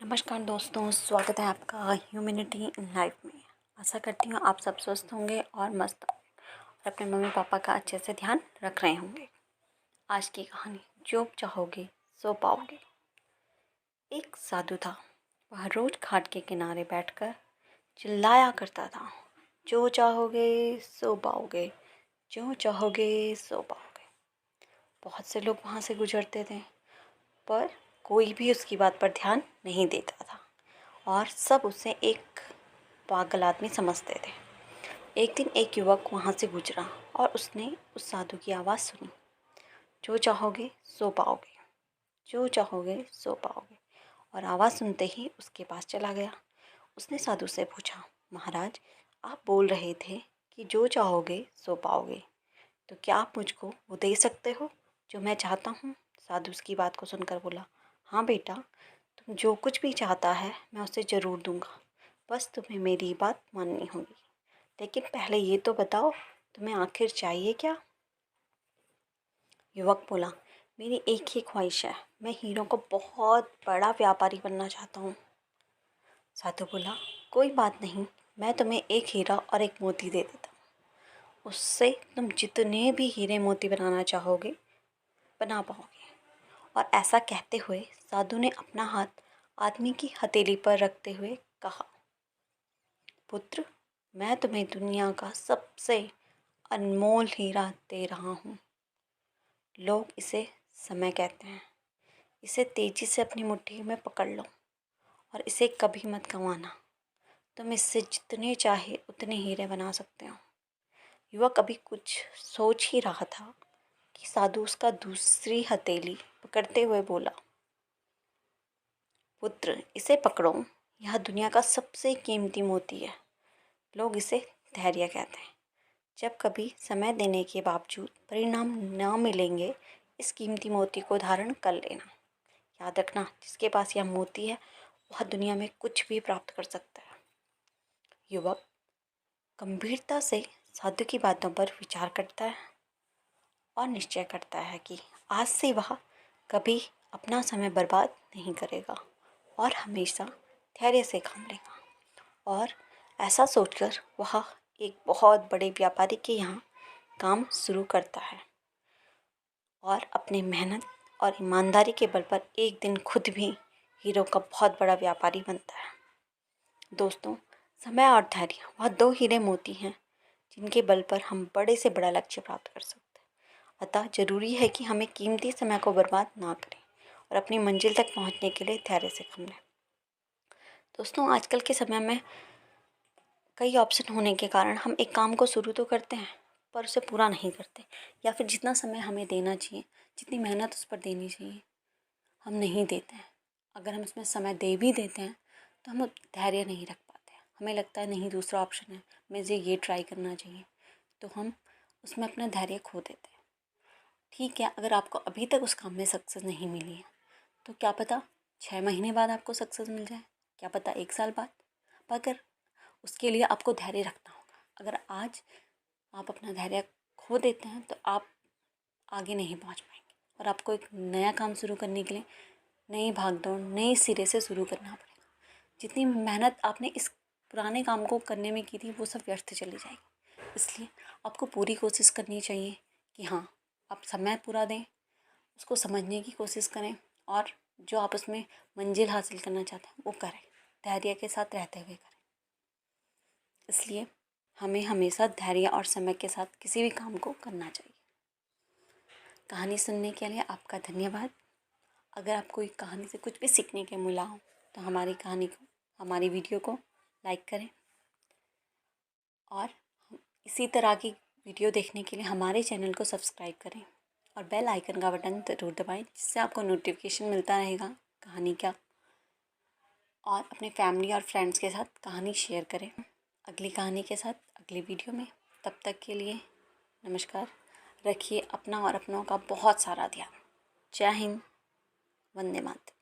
नमस्कार दोस्तों, स्वागत है आपका ह्यूमैनिटी इन लाइफ में। आशा करती हूँ आप सब स्वस्थ होंगे और मस्त और अपने मम्मी पापा का अच्छे से ध्यान रख रहे होंगे। आज की कहानी, जो चाहोगे सो पाओगे। एक साधु था। वह रोज घाट के किनारे बैठकर चिल्लाया करता था, जो चाहोगे सो पाओगे, जो चाहोगे सो पाओगे। बहुत से लोग वहाँ से गुजरते थे, पर कोई भी उसकी बात पर ध्यान नहीं देता था और सब उसे एक पागल आदमी समझते थे। एक दिन एक युवक वहाँ से गुजरा और उसने उस साधु की आवाज़ सुनी, जो चाहोगे सो पाओगे, जो चाहोगे सो पाओगे। और आवाज़ सुनते ही उसके पास चला गया। उसने साधु से पूछा, महाराज, आप बोल रहे थे कि जो चाहोगे सो पाओगे, तो क्या आप मुझको वो दे सकते हो जो मैं चाहता हूँ? साधु उसकी बात को सुनकर बोला, हाँ बेटा, तुम जो कुछ भी चाहता है मैं उसे ज़रूर दूंगा, बस तुम्हें मेरी बात माननी होगी। लेकिन पहले ये तो बताओ, तुम्हें आखिर चाहिए क्या? युवक बोला, मेरी एक ही ख्वाहिश है, मैं हीरों को बहुत बड़ा व्यापारी बनना चाहता हूँ। साधु बोला, कोई बात नहीं, मैं तुम्हें एक हीरा और एक मोती दे देता हूँ। उससे तुम जितने भी हीरे मोती बनाना चाहोगे बना पाओगे। और ऐसा कहते हुए साधु ने अपना हाथ आदमी की हथेली पर रखते हुए कहा, पुत्र, मैं तुम्हें दुनिया का सबसे अनमोल हीरा दे रहा हूँ। लोग इसे समय कहते हैं। इसे तेजी से अपनी मुट्ठी में पकड़ लो और इसे कभी मत गंवाना। तुम इससे जितने चाहे उतने हीरे बना सकते हो। युवक अभी कुछ सोच ही रहा था कि साधु उसका दूसरी हथेली पकड़ते हुए बोला, पुत्र, इसे पकड़ो, यह दुनिया का सबसे कीमती मोती है। लोग इसे धैर्य कहते हैं। जब कभी समय देने के बावजूद परिणाम न मिलेंगे, इस कीमती मोती को धारण कर लेना। याद रखना, जिसके पास यह मोती है वह दुनिया में कुछ भी प्राप्त कर सकता है। युवक गंभीरता से साधु की बातों पर विचार करता है और निश्चय करता है कि आज से वह कभी अपना समय बर्बाद नहीं करेगा और हमेशा धैर्य से काम लेगा। और ऐसा सोचकर वह एक बहुत बड़े व्यापारी के यहाँ काम शुरू करता है और अपनी मेहनत और ईमानदारी के बल पर एक दिन खुद भी हीरो का बहुत बड़ा व्यापारी बनता है। दोस्तों, समय और धैर्य वह दो हीरे मोती हैं जिनके बल पर हम बड़े से बड़ा लक्ष्य प्राप्त कर सकते हैं। अतः ज़रूरी है कि हमें कीमती समय को बर्बाद ना करें और अपनी मंजिल तक पहुंचने के लिए धैर्य से काम लें। दोस्तों, आजकल के समय में कई ऑप्शन होने के कारण हम एक काम को शुरू तो करते हैं पर उसे पूरा नहीं करते, या फिर जितना समय हमें देना चाहिए, जितनी मेहनत उस पर देनी चाहिए, हम नहीं देते हैं। अगर हम इसमें समय दे भी देते हैं तो हम धैर्य नहीं रख पाते हैं। हमें लगता है नहीं, दूसरा ऑप्शन है, मुझे ये ट्राई करना चाहिए, तो हम उसमें अपना धैर्य खो देते हैं। ठीक है, अगर आपको अभी तक उस काम में सक्सेस नहीं मिली है तो क्या पता 6 महीने बाद आपको सक्सेस मिल जाए, क्या पता 1 साल बाद। पर उसके लिए आपको धैर्य रखना होगा। अगर आज आप अपना धैर्य खो देते हैं तो आप आगे नहीं पहुंच पाएंगे और आपको एक नया काम शुरू करने के लिए नई भागदौड़ नए सिरे से शुरू करना पड़ेगा। जितनी मेहनत आपने इस पुराने काम को करने में की थी वो सब व्यर्थ चली जाएगी। इसलिए आपको पूरी कोशिश करनी चाहिए कि हाँ, आप समय पूरा दें, उसको समझने की कोशिश करें और जो आप उसमें मंजिल हासिल करना चाहते हैं वो करें, धैर्य के साथ रहते हुए करें। इसलिए हमें हमेशा धैर्य और समय के साथ किसी भी काम को करना चाहिए। कहानी सुनने के लिए आपका धन्यवाद। अगर आपको इस कहानी से कुछ भी सीखने के मिला हो तो हमारी कहानी को, हमारी वीडियो को लाइक करें और इसी तरह की वीडियो देखने के लिए हमारे चैनल को सब्सक्राइब करें और बेल आइकन का बटन ज़रूर दबाएं, जिससे आपको नोटिफिकेशन मिलता रहेगा कहानी का। और अपने फैमिली और फ्रेंड्स के साथ कहानी शेयर करें अगली कहानी के साथ अगली वीडियो में। तब तक के लिए नमस्कार। रखिए अपना और अपनों का बहुत सारा ध्यान। जय हिंद, वंदे मातरम।